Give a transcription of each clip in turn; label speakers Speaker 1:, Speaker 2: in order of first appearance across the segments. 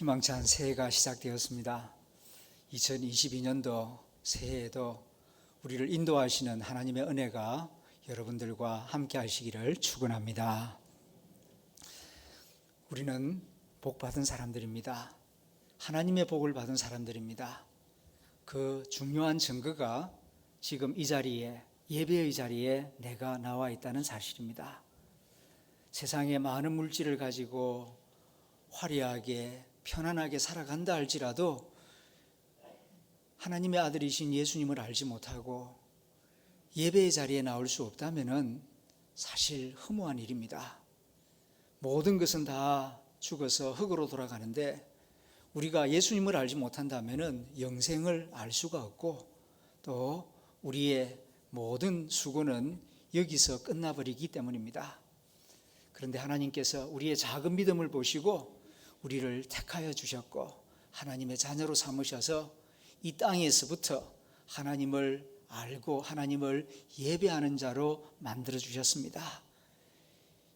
Speaker 1: 희망찬 새해가 시작되었습니다. 2022년도 새해에도 우리를 인도하시는 하나님의 은혜가 여러분들과 함께 하시기를 축원합니다. 우리는 복 받은 사람들입니다. 하나님의 복을 받은 사람들입니다. 그 중요한 증거가 지금 이 자리에, 예배의 자리에 내가 나와 있다는 사실입니다. 세상에 많은 물질을 가지고 화려하게 편안하게 살아간다 할지라도 하나님의 아들이신 예수님을 알지 못하고 예배의 자리에 나올 수 없다면 사실 허무한 일입니다. 모든 것은 다 죽어서 흙으로 돌아가는데 우리가 예수님을 알지 못한다면 영생을 알 수가 없고 또 우리의 모든 수고는 여기서 끝나버리기 때문입니다. 그런데 하나님께서 우리의 작은 믿음을 보시고 우리를 택하여 주셨고 하나님의 자녀로 삼으셔서 이 땅에서부터 하나님을 알고 하나님을 예배하는 자로 만들어 주셨습니다.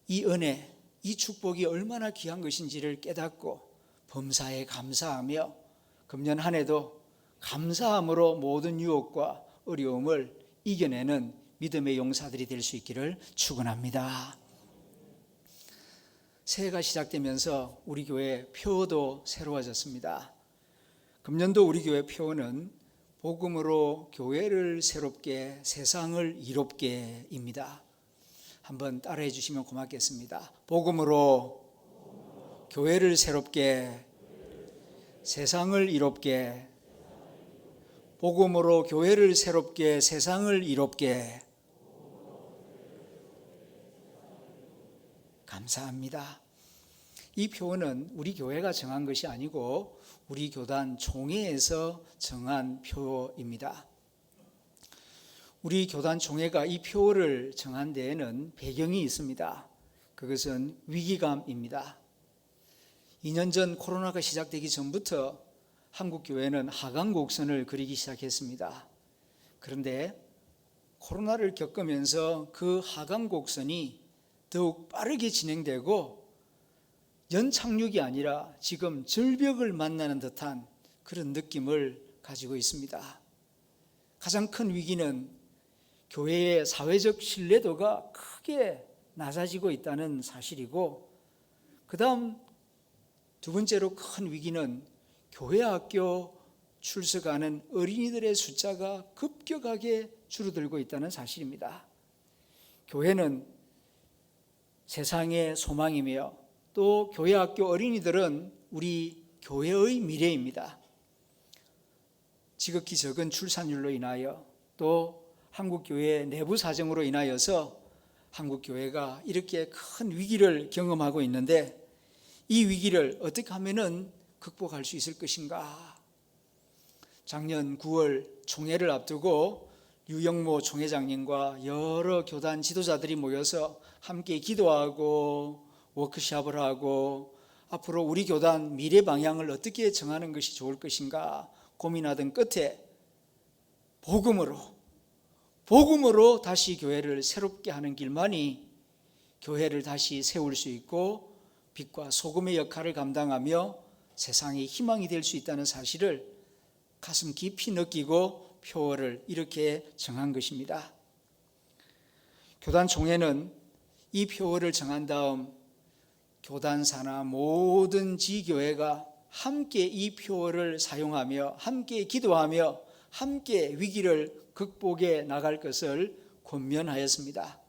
Speaker 1: 이 은혜, 이 축복이 얼마나 귀한 것인지를 깨닫고 범사에 감사하며 금년 한 해도 감사함으로 모든 유혹과 어려움을 이겨내는 믿음의 용사들이 될 수 있기를 축원합니다. 새해가 시작되면서 우리 교회 표어도 새로워졌습니다. 금년도 우리 교회 표어는 복음으로 교회를 새롭게 세상을 이롭게입니다. 한번 따라해 주시면 고맙겠습니다. 복음으로 교회를 새롭게 세상을 이롭게, 복음으로 교회를 새롭게 세상을 이롭게. 감사합니다. 이 표어는 우리 교회가 정한 것이 아니고 우리 교단 총회에서 정한 표어입니다. 우리 교단 총회가 이 표어를 정한 데에는 배경이 있습니다. 그것은 위기감입니다. 2년 전 코로나가 시작되기 전부터 한국 교회는 하강 곡선을 그리기 시작했습니다. 그런데 코로나를 겪으면서 그 하강 곡선이 더욱 빠르게 진행되고 연착륙이 아니라 지금 절벽을 만나는 듯한 그런 느낌을 가지고 있습니다. 가장 큰 위기는 교회의 사회적 신뢰도가 크게 낮아지고 있다는 사실이고, 그 다음 두 번째로 큰 위기는 교회 학교 출석하는 어린이들의 숫자가 급격하게 줄어들고 있다는 사실입니다. 교회는 세상의 소망이며 또 교회 학교 어린이들은 우리 교회의 미래입니다. 지극히 적은 출산율로 인하여 또 한국교회 내부 사정으로 인하여서 한국교회가 이렇게 큰 위기를 경험하고 있는데 이 위기를 어떻게 하면 극복할 수 있을 것인가? 작년 9월 총회를 앞두고 유영모 총회장님과 여러 교단 지도자들이 모여서 함께 기도하고 워크숍을 하고 앞으로 우리 교단 미래 방향을 어떻게 정하는 것이 좋을 것인가 고민하던 끝에 복음으로 다시 교회를 새롭게 하는 길만이 교회를 다시 세울 수 있고 빛과 소금의 역할을 감당하며 세상의 희망이 될 수 있다는 사실을 가슴 깊이 느끼고 표어를 이렇게 정한 것입니다. 교단 총회는 이 표어를 정한 다음 교단사나 모든 지교회가 함께 이 표어를 사용하며 함께 기도하며 함께 위기를 극복해 나갈 것을 권면하였습니다.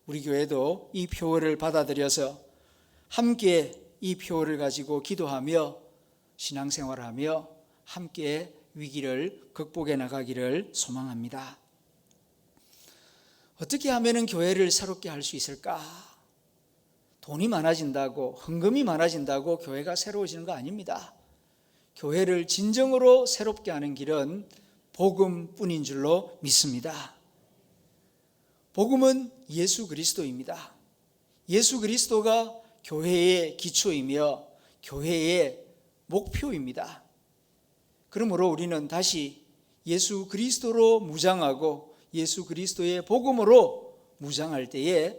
Speaker 1: 우리 교회도 이 표어를 받아들여서 함께 이 표어를 가지고 기도하며 신앙생활하며 함께 위기를 극복해 나가기를 소망합니다. 어떻게 하면 교회를 새롭게 할 수 있을까? 돈이 많아진다고, 헌금이 많아진다고 교회가 새로워지는 거 아닙니다. 교회를 진정으로 새롭게 하는 길은 복음뿐인 줄로 믿습니다. 복음은 예수 그리스도입니다. 예수 그리스도가 교회의 기초이며 교회의 목표입니다. 그러므로 우리는 다시 예수 그리스도로 무장하고 예수 그리스도의 복음으로 무장할 때에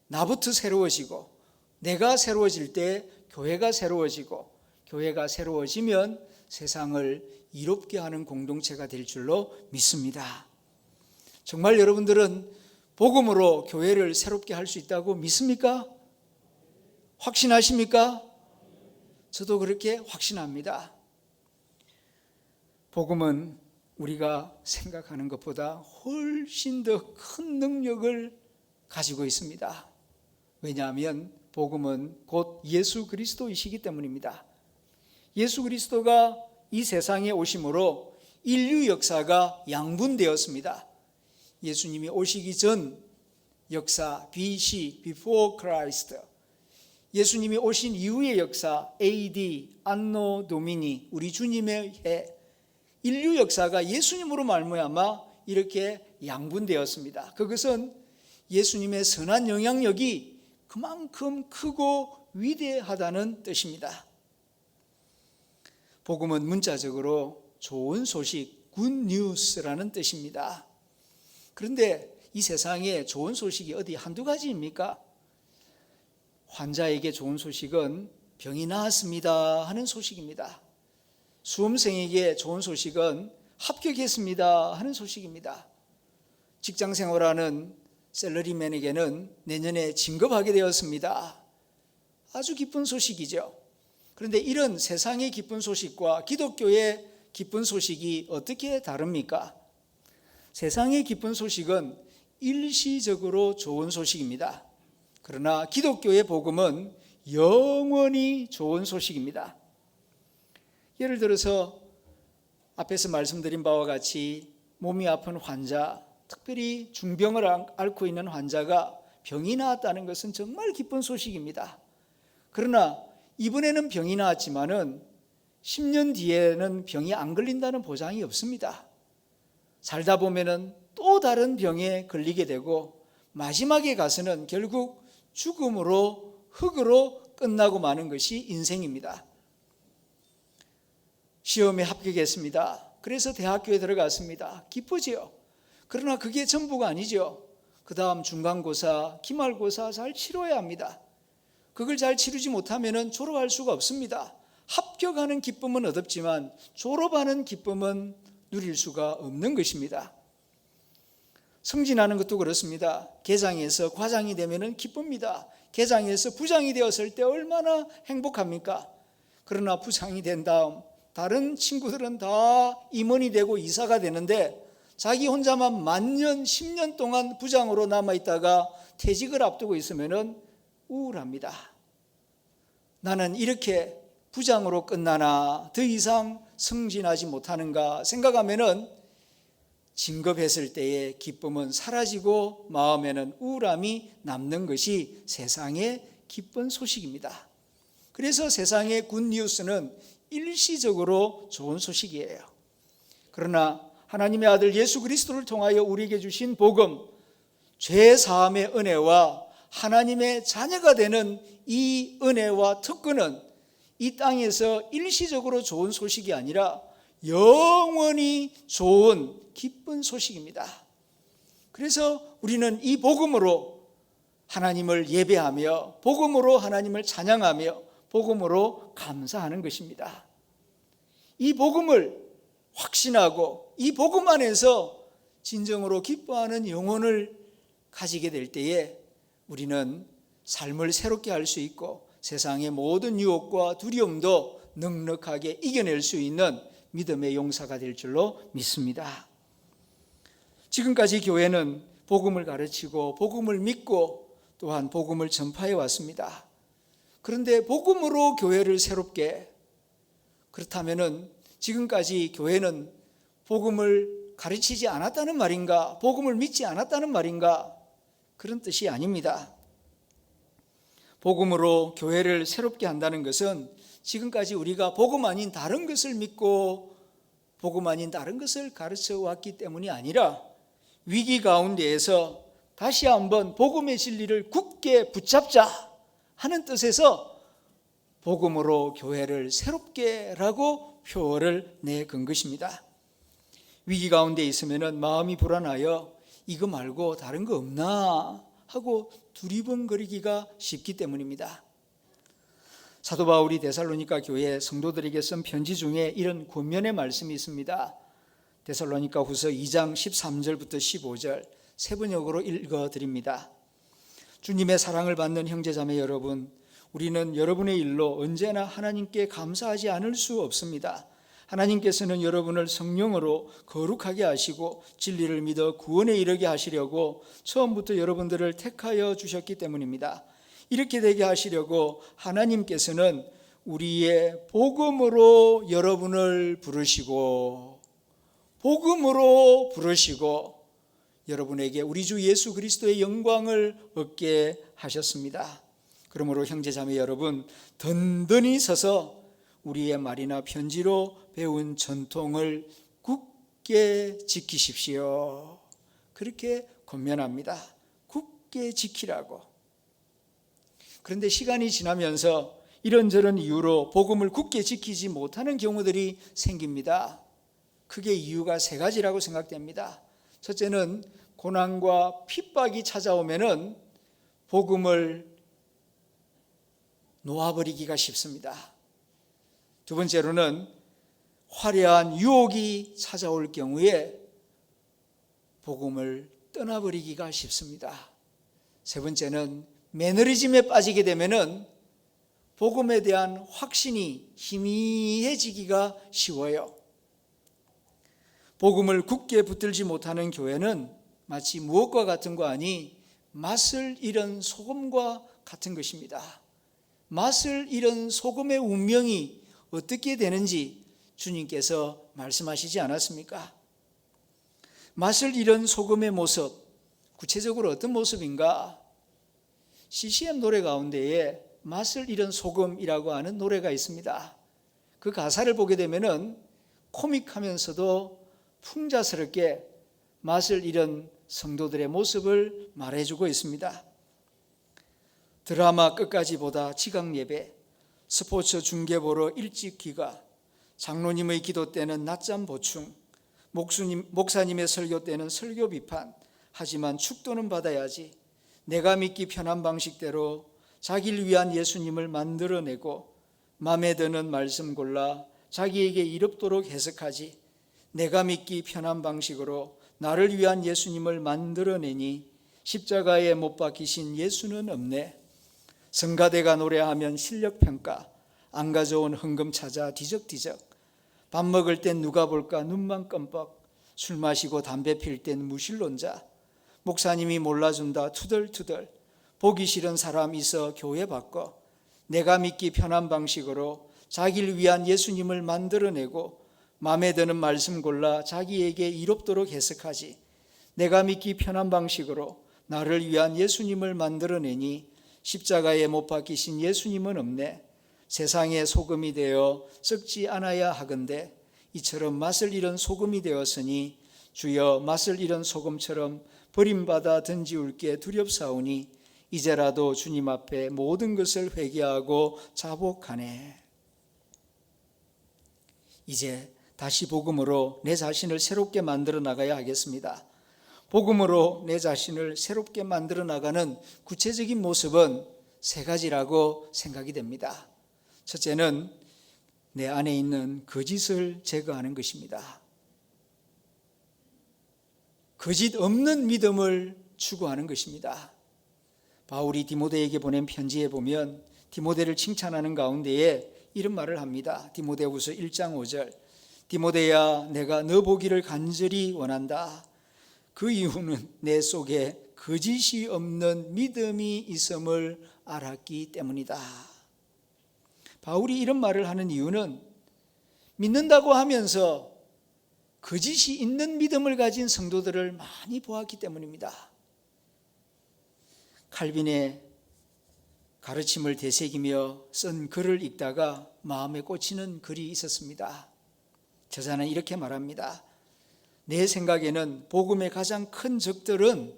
Speaker 1: 나부터 새로워지고 내가 새로워질 때 교회가 새로워지고 교회가 새로워지면 세상을 이롭게 하는 공동체가 될 줄로 믿습니다. 정말 여러분들은 복음으로 교회를 새롭게 할 수 있다고 믿습니까? 확신하십니까? 저도 그렇게 확신합니다. 복음은 우리가 생각하는 것보다 훨씬 더 큰 능력을 가지고 있습니다. 왜냐하면 복음은 곧 예수 그리스도이시기 때문입니다. 예수 그리스도가 이 세상에 오심으로 인류 역사가 양분되었습니다. 예수님이 오시기 전 역사 BC, Before Christ, 예수님이 오신 이후의 역사 AD, 안노 도미니, 우리 주님의 해, 인류 역사가 예수님으로 말미암아 이렇게 양분되었습니다. 그것은 예수님의 선한 영향력이 그만큼 크고 위대하다는 뜻입니다. 복음은 문자적으로 좋은 소식, 굿뉴스라는 뜻입니다. 그런데 이 세상에 좋은 소식이 어디 한두 가지입니까? 환자에게 좋은 소식은 병이 나았습니다 하는 소식입니다. 수험생에게 좋은 소식은 합격했습니다 하는 소식입니다. 직장 생활하는 샐러리맨에게는 내년에 진급하게 되었습니다. 아주 기쁜 소식이죠. 그런데 이런 세상의 기쁜 소식과 기독교의 기쁜 소식이 어떻게 다릅니까? 세상의 기쁜 소식은 일시적으로 좋은 소식입니다. 그러나 기독교의 복음은 영원히 좋은 소식입니다. 예를 들어서 앞에서 말씀드린 바와 같이 몸이 아픈 환자, 특별히 중병을 앓고 있는 환자가 병이 나았다는 것은 정말 기쁜 소식입니다. 그러나 이번에는 병이 나았지만은 10년 뒤에는 병이 안 걸린다는 보장이 없습니다. 살다 보면은 또 다른 병에 걸리게 되고 마지막에 가서는 결국 죽음으로, 흙으로 끝나고 마는 것이 인생입니다. 시험에 합격했습니다. 그래서 대학교에 들어갔습니다. 기쁘지요. 그러나 그게 전부가 아니죠. 그 다음 중간고사, 기말고사 잘 치러야 합니다. 그걸 잘 치르지 못하면 졸업할 수가 없습니다. 합격하는 기쁨은 얻었지만 졸업하는 기쁨은 누릴 수가 없는 것입니다. 승진하는 것도 그렇습니다. 계장에서 과장이 되면 기쁩니다. 계장에서 부장이 되었을 때 얼마나 행복합니까? 그러나 부장이 된 다음 다른 친구들은 다 임원이 되고 이사가 되는데 자기 혼자만 만년 10년 동안 부장으로 남아있다가 퇴직을 앞두고 있으면 우울합니다. 나는 이렇게 부장으로 끝나나 더 이상 승진하지 못하는가 생각하면 진급했을 때의 기쁨은 사라지고 마음에는 우울함이 남는 것이 세상의 기쁜 소식입니다. 그래서 세상의 굿뉴스는 일시적으로 좋은 소식이에요. 그러나 하나님의 아들 예수 그리스도를 통하여 우리에게 주신 복음, 죄 사함의 은혜와 하나님의 자녀가 되는 이 은혜와 특권은 이 땅에서 일시적으로 좋은 소식이 아니라 영원히 좋은 기쁜 소식입니다. 그래서 우리는 이 복음으로 하나님을 예배하며 복음으로 하나님을 찬양하며 복음으로 감사하는 것입니다. 이 복음을 확신하고 이 복음 안에서 진정으로 기뻐하는 영혼을 가지게 될 때에 우리는 삶을 새롭게 할 수 있고 세상의 모든 유혹과 두려움도 넉넉하게 이겨낼 수 있는 믿음의 용사가 될 줄로 믿습니다. 지금까지 교회는 복음을 가르치고 복음을 믿고 또한 복음을 전파해 왔습니다. 그런데 복음으로 교회를 새롭게, 그렇다면 지금까지 교회는 복음을 가르치지 않았다는 말인가? 복음을 믿지 않았다는 말인가? 그런 뜻이 아닙니다. 복음으로 교회를 새롭게 한다는 것은 지금까지 우리가 복음 아닌 다른 것을 믿고 복음 아닌 다른 것을 가르쳐 왔기 때문이 아니라 위기 가운데에서 다시 한번 복음의 진리를 굳게 붙잡자 하는 뜻에서 복음으로 교회를 새롭게라고 표어를 내건 것입니다. 위기 가운데 있으면 마음이 불안하여 이거 말고 다른 거 없나 하고 두리번거리기가 쉽기 때문입니다. 사도 바울이 데살로니가 교회 성도들에게 쓴 편지 중에 이런 권면의 말씀이 있습니다. 데살로니가 후서 2장 13절부터 15절 세 번역으로 읽어드립니다. 주님의 사랑을 받는 형제자매 여러분, 우리는 여러분의 일로 언제나 하나님께 감사하지 않을 수 없습니다. 하나님께서는 여러분을 성령으로 거룩하게 하시고 진리를 믿어 구원에 이르게 하시려고 처음부터 여러분들을 택하여 주셨기 때문입니다. 이렇게 되게 하시려고 하나님께서는 우리의 복음으로 여러분을 부르시고 여러분에게 우리 주 예수 그리스도의 영광을 얻게 하셨습니다. 그러므로 형제자매 여러분, 든든히 서서 우리의 말이나 편지로 배운 전통을 굳게 지키십시오. 그렇게 권면합니다. 굳게 지키라고. 그런데 시간이 지나면서 이런저런 이유로 복음을 굳게 지키지 못하는 경우들이 생깁니다. 크게 이유가 세 가지라고 생각됩니다. 첫째는 고난과 핍박이 찾아오면은 복음을 놓아버리기가 쉽습니다. 두 번째로는 화려한 유혹이 찾아올 경우에 복음을 떠나버리기가 쉽습니다. 세 번째는 매너리즘에 빠지게 되면은 복음에 대한 확신이 희미해지기가 쉬워요. 복음을 굳게 붙들지 못하는 교회는 마치 무엇과 같은 거 아니 맛을 잃은 소금과 같은 것입니다. 맛을 잃은 소금의 운명이 어떻게 되는지 주님께서 말씀하시지 않았습니까? 맛을 잃은 소금의 모습, 구체적으로 어떤 모습인가? CCM 노래 가운데에 맛을 잃은 소금이라고 하는 노래가 있습니다. 그 가사를 보게 되면은 코믹하면서도 풍자스럽게 맛을 잃은 성도들의 모습을 말해주고 있습니다. 드라마 끝까지 보다 지각 예배, 스포츠 중계 보러 일찍 귀가, 장로님의 기도 때는 낮잠 보충, 목사님의 설교 때는 설교 비판, 하지만 축도는 받아야지. 내가 믿기 편한 방식대로 자기를 위한 예수님을 만들어내고 마음에 드는 말씀 골라 자기에게 이롭도록 해석하지. 내가 믿기 편한 방식으로 나를 위한 예수님을 만들어내니 십자가에 못 박히신 예수는 없네. 성가대가 노래하면 실력평가, 안 가져온 헌금 찾아 뒤적뒤적. 밥 먹을 땐 누가 볼까 눈만 껌뻑. 술 마시고 담배 필 땐 무신론자. 목사님이 몰라준다 투덜투덜. 보기 싫은 사람 있어 교회 바꿔. 내가 믿기 편한 방식으로 자기를 위한 예수님을 만들어내고 마음에 드는 말씀 골라 자기에게 이롭도록 해석하지. 내가 믿기 편한 방식으로 나를 위한 예수님을 만들어내니 십자가에 못 박히신 예수님은 없네. 세상의 소금이 되어 썩지 않아야 하건대 이처럼 맛을 잃은 소금이 되었으니 주여 맛을 잃은 소금처럼 버림받아 던지울 게 두렵사오니 이제라도 주님 앞에 모든 것을 회개하고 자복하네. 이제 다시 복음으로 내 자신을 새롭게 만들어 나가야 하겠습니다. 복음으로 내 자신을 새롭게 만들어 나가는 구체적인 모습은 세 가지라고 생각이 됩니다. 첫째는 내 안에 있는 거짓을 제거하는 것입니다. 거짓 없는 믿음을 추구하는 것입니다. 바울이 디모데에게 보낸 편지에 보면 디모데를 칭찬하는 가운데에 이런 말을 합니다. 디모데후서 1장 5절. 디모데야, 내가 너 보기를 간절히 원한다. 그 이유는 내 속에 거짓이 없는 믿음이 있음을 알았기 때문이다. 바울이 이런 말을 하는 이유는 믿는다고 하면서 거짓이 있는 믿음을 가진 성도들을 많이 보았기 때문입니다. 칼빈의 가르침을 되새기며 쓴 글을 읽다가 마음에 꽂히는 글이 있었습니다. 저자는 이렇게 말합니다. 내 생각에는 복음의 가장 큰 적들은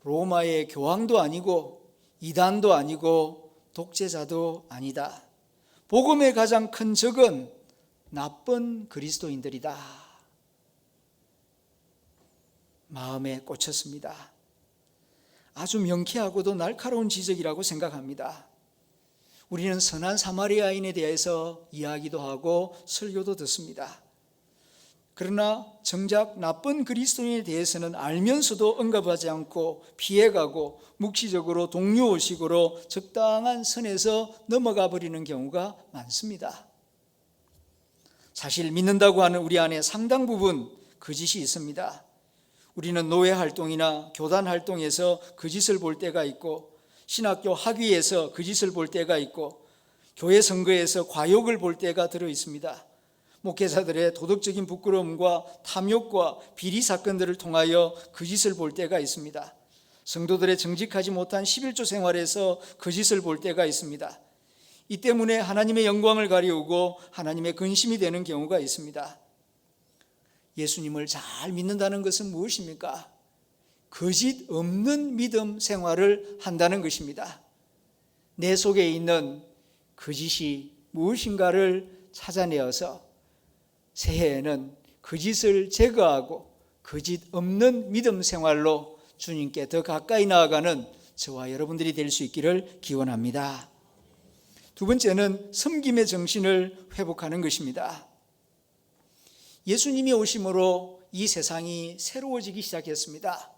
Speaker 1: 로마의 교황도 아니고 이단도 아니고 독재자도 아니다. 복음의 가장 큰 적은 나쁜 그리스도인들이다. 마음에 꽂혔습니다. 아주 명쾌하고도 날카로운 지적이라고 생각합니다. 우리는 선한 사마리아인에 대해서 이야기도 하고 설교도 듣습니다. 그러나 정작 나쁜 그리스도인에 대해서는 알면서도 언급하지 않고 피해가고 묵시적으로 동료의식으로 적당한 선에서 넘어가 버리는 경우가 많습니다. 사실 믿는다고 하는 우리 안에 상당 부분 거짓이 있습니다. 우리는 노예 활동이나 교단 활동에서 거짓을 볼 때가 있고, 신학교 학위에서 거짓을 볼 때가 있고, 교회 선거에서 과욕을 볼 때가 들어 있습니다. 목회자들의 도덕적인 부끄러움과 탐욕과 비리 사건들을 통하여 거짓을 볼 때가 있습니다. 성도들의 정직하지 못한 11조 생활에서 거짓을 볼 때가 있습니다. 이 때문에 하나님의 영광을 가리우고 하나님의 근심이 되는 경우가 있습니다. 예수님을 잘 믿는다는 것은 무엇입니까? 거짓 없는 믿음 생활을 한다는 것입니다. 내 속에 있는 거짓이 무엇인가를 찾아내어서 새해에는 거짓을 제거하고 거짓 없는 믿음 생활로 주님께 더 가까이 나아가는 저와 여러분들이 될 수 있기를 기원합니다. 두 번째는 섬김의 정신을 회복하는 것입니다. 예수님이 오심으로 이 세상이 새로워지기 시작했습니다.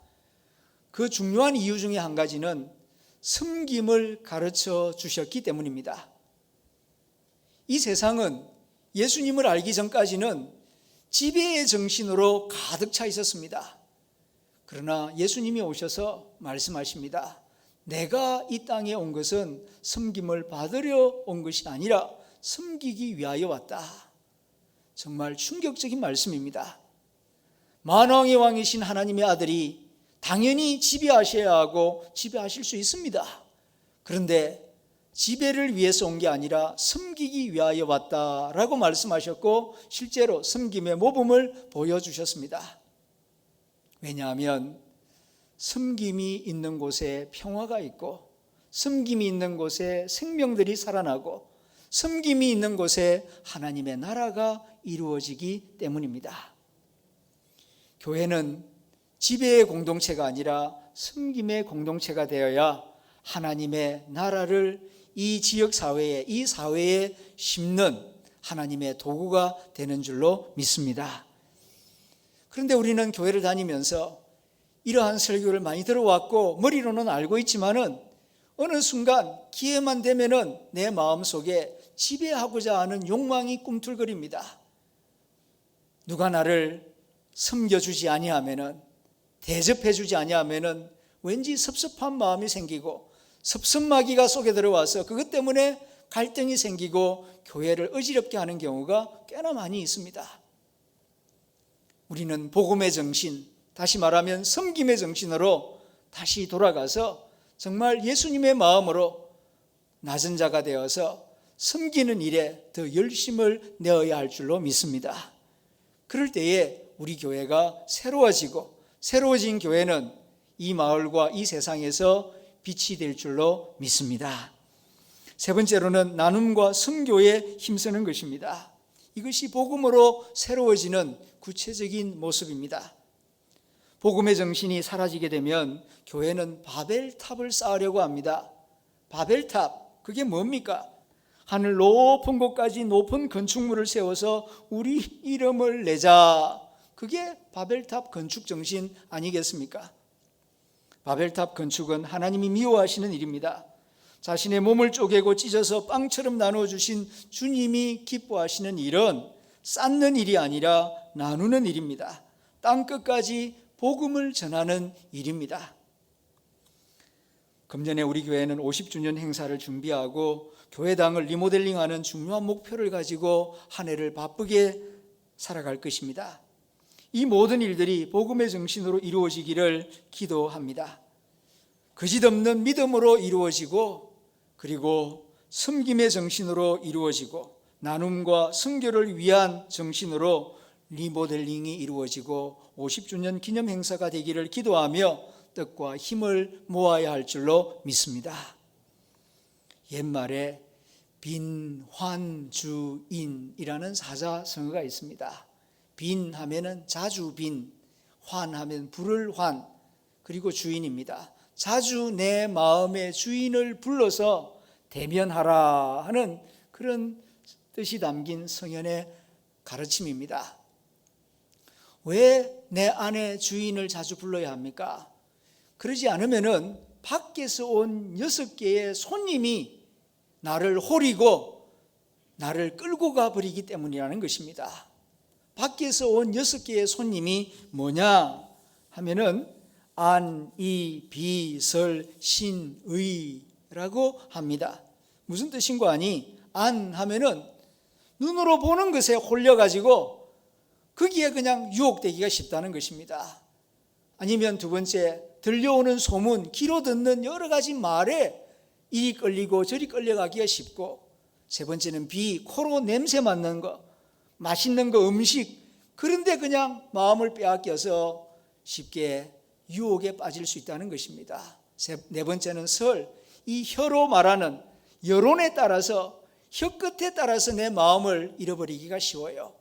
Speaker 1: 그 중요한 이유 중에 한 가지는 섬김을 가르쳐 주셨기 때문입니다. 이 세상은 예수님을 알기 전까지는 지배의 정신으로 가득 차 있었습니다. 그러나 예수님이 오셔서 말씀하십니다. 내가 이 땅에 온 것은 섬김을 받으려 온 것이 아니라 섬기기 위하여 왔다. 정말 충격적인 말씀입니다. 만왕의 왕이신 하나님의 아들이 당연히 지배하셔야 하고 지배하실 수 있습니다. 그런데 지배를 위해서 온 게 아니라 섬기기 위하여 왔다라고 말씀하셨고, 실제로 섬김의 모범을 보여주셨습니다. 왜냐하면 섬김이 있는 곳에 평화가 있고, 섬김이 있는 곳에 생명들이 살아나고, 섬김이 있는 곳에 하나님의 나라가 이루어지기 때문입니다. 교회는 지배의 공동체가 아니라 섬김의 공동체가 되어야 하나님의 나라를 이 지역 사회에, 이 사회에 심는 하나님의 도구가 되는 줄로 믿습니다. 그런데 우리는 교회를 다니면서 이러한 설교를 많이 들어왔고 머리로는 알고 있지만은 어느 순간 기회만 되면은 내 마음속에 지배하고자 하는 욕망이 꿈틀거립니다. 누가 나를 섬겨주지 아니하면은, 대접해주지 아니하면은 왠지 섭섭한 마음이 생기고 섭섭마귀가 속에 들어와서 그것 때문에 갈등이 생기고 교회를 어지럽게 하는 경우가 꽤나 많이 있습니다. 우리는 복음의 정신, 다시 말하면 섬김의 정신으로 다시 돌아가서 정말 예수님의 마음으로 낮은 자가 되어서 섬기는 일에 더 열심을 내어야 할 줄로 믿습니다. 그럴 때에 우리 교회가 새로워진 교회는 이 마을과 이 세상에서 빛이 될 줄로 믿습니다. 세 번째로는 나눔과 선교에 힘쓰는 것입니다. 이것이 복음으로 새로워지는 구체적인 모습입니다. 복음의 정신이 사라지게 되면 교회는 바벨탑을 쌓으려고 합니다. 바벨탑, 그게 뭡니까? 하늘 높은 곳까지 높은 건축물을 세워서 우리 이름을 내자. 그게 바벨탑 건축 정신 아니겠습니까? 바벨탑 건축은 하나님이 미워하시는 일입니다. 자신의 몸을 쪼개고 찢어서 빵처럼 나누어 주신 주님이 기뻐하시는 일은 쌓는 일이 아니라 나누는 일입니다. 땅끝까지 복음을 전하는 일입니다. 금년에 우리 교회는 50주년 행사를 준비하고 교회당을 리모델링하는 중요한 목표를 가지고 한 해를 바쁘게 살아갈 것입니다. 이 모든 일들이 복음의 정신으로 이루어지기를 기도합니다. 거짓없는 믿음으로 이루어지고, 그리고 섬김의 정신으로 이루어지고, 나눔과 선교를 위한 정신으로 리모델링이 이루어지고 50주년 기념 행사가 되기를 기도하며 뜻과 힘을 모아야 할 줄로 믿습니다. 옛말에 빈환주인이라는 사자성어가 있습니다. 빈 하면은 자주 빈, 환 하면 불을 환, 그리고 주인입니다. 자주 내 마음의 주인을 불러서 대면하라 하는 그런 뜻이 담긴 성현의 가르침입니다. 왜 내 안에 주인을 자주 불러야 합니까? 그러지 않으면은 밖에서 온 6개의 손님이 나를 호리고 나를 끌고 가버리기 때문이라는 것입니다. 밖에서 온 6개의 손님이 뭐냐 하면은 안, 이, 비, 설, 신, 의라고 합니다. 무슨 뜻인 거 아니? 안 하면은 눈으로 보는 것에 홀려가지고 거기에 그냥 유혹되기가 쉽다는 것입니다. 아니면 두 번째, 들려오는 소문, 귀로 듣는 여러 가지 말에 이리 끌리고 저리 끌려가기가 쉽고, 세 번째는 비, 코로 냄새 맡는 거, 맛있는 거, 음식, 그런데 그냥 마음을 빼앗겨서 쉽게 유혹에 빠질 수 있다는 것입니다. 네 번째는 설, 이 혀로 말하는 여론에 따라서, 혀끝에 따라서 내 마음을 잃어버리기가 쉬워요.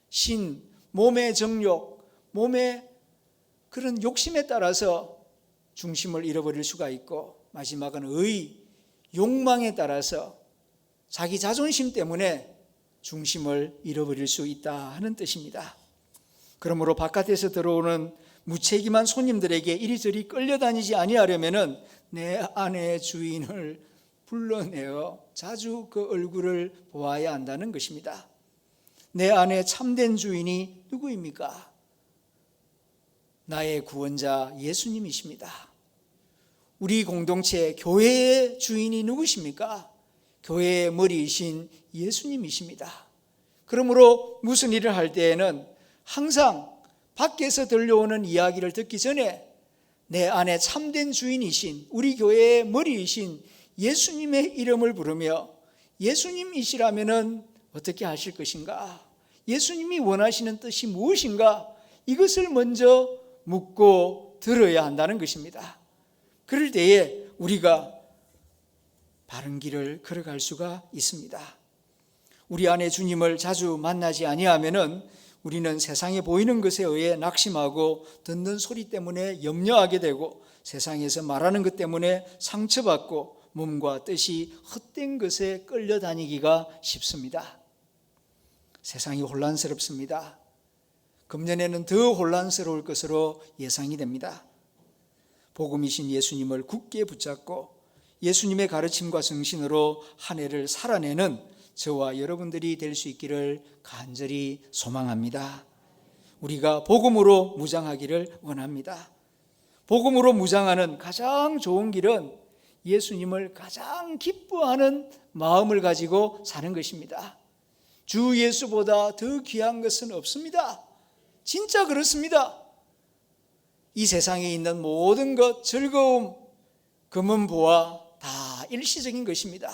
Speaker 1: 신, 몸의 정욕, 몸의 그런 욕심에 따라서 중심을 잃어버릴 수가 있고, 마지막은 의, 욕망에 따라서 자기 자존심 때문에 중심을 잃어버릴 수 있다 하는 뜻입니다. 그러므로 바깥에서 들어오는 무책임한 손님들에게 이리저리 끌려다니지 아니하려면은 내 안의 주인을 불러내어 자주 그 얼굴을 보아야 한다는 것입니다. 내 안에 참된 주인이 누구입니까? 나의 구원자 예수님이십니다. 우리 공동체 교회의 주인이 누구십니까? 교회의 머리이신 예수님이십니다. 그러므로 무슨 일을 할 때에는 항상 밖에서 들려오는 이야기를 듣기 전에 내 안에 참된 주인이신 우리 교회의 머리이신 예수님의 이름을 부르며 예수님이시라면 어떻게 하실 것인가? 예수님이 원하시는 뜻이 무엇인가? 이것을 먼저 묻고 들어야 한다는 것입니다. 그럴 때에 우리가 바른 길을 걸어갈 수가 있습니다. 우리 안에 주님을 자주 만나지 아니하면은 우리는 세상에 보이는 것에 의해 낙심하고 듣는 소리 때문에 염려하게 되고 세상에서 말하는 것 때문에 상처받고 몸과 뜻이 헛된 것에 끌려다니기가 쉽습니다. 세상이 혼란스럽습니다. 금년에는 더 혼란스러울 것으로 예상이 됩니다. 복음이신 예수님을 굳게 붙잡고 예수님의 가르침과 정신으로 한 해를 살아내는 저와 여러분들이 될 수 있기를 간절히 소망합니다. 우리가 복음으로 무장하기를 원합니다. 복음으로 무장하는 가장 좋은 길은 예수님을 가장 기뻐하는 마음을 가지고 사는 것입니다. 주 예수보다 더 귀한 것은 없습니다. 진짜 그렇습니다. 이 세상에 있는 모든 것, 즐거움, 금은보화 다 일시적인 것입니다.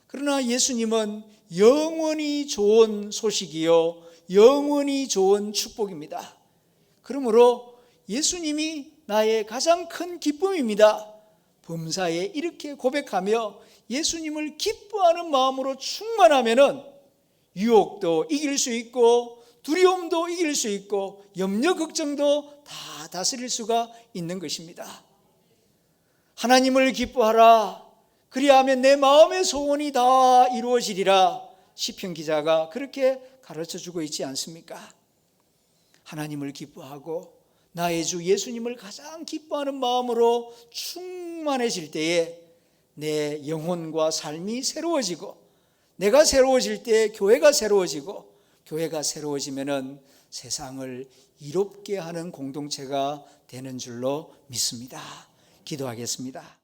Speaker 1: 그러나 예수님은 영원히 좋은 소식이요 영원히 좋은 축복입니다. 그러므로 예수님이 나의 가장 큰 기쁨입니다. 범사에 이렇게 고백하며 예수님을 기뻐하는 마음으로 충만하면은 유혹도 이길 수 있고 두려움도 이길 수 있고 염려 걱정도 다 다스릴 수가 있는 것입니다. 하나님을 기뻐하라. 그리하면 내 마음의 소원이 다 이루어지리라. 시편 기자가 그렇게 가르쳐주고 있지 않습니까? 하나님을 기뻐하고 나의 주 예수님을 가장 기뻐하는 마음으로 충만해질 때에 내 영혼과 삶이 새로워지고 내가 새로워질 때 교회가 새로워지고 교회가 새로워지면은 세상을 이롭게 하는 공동체가 되는 줄로 믿습니다. 기도하겠습니다.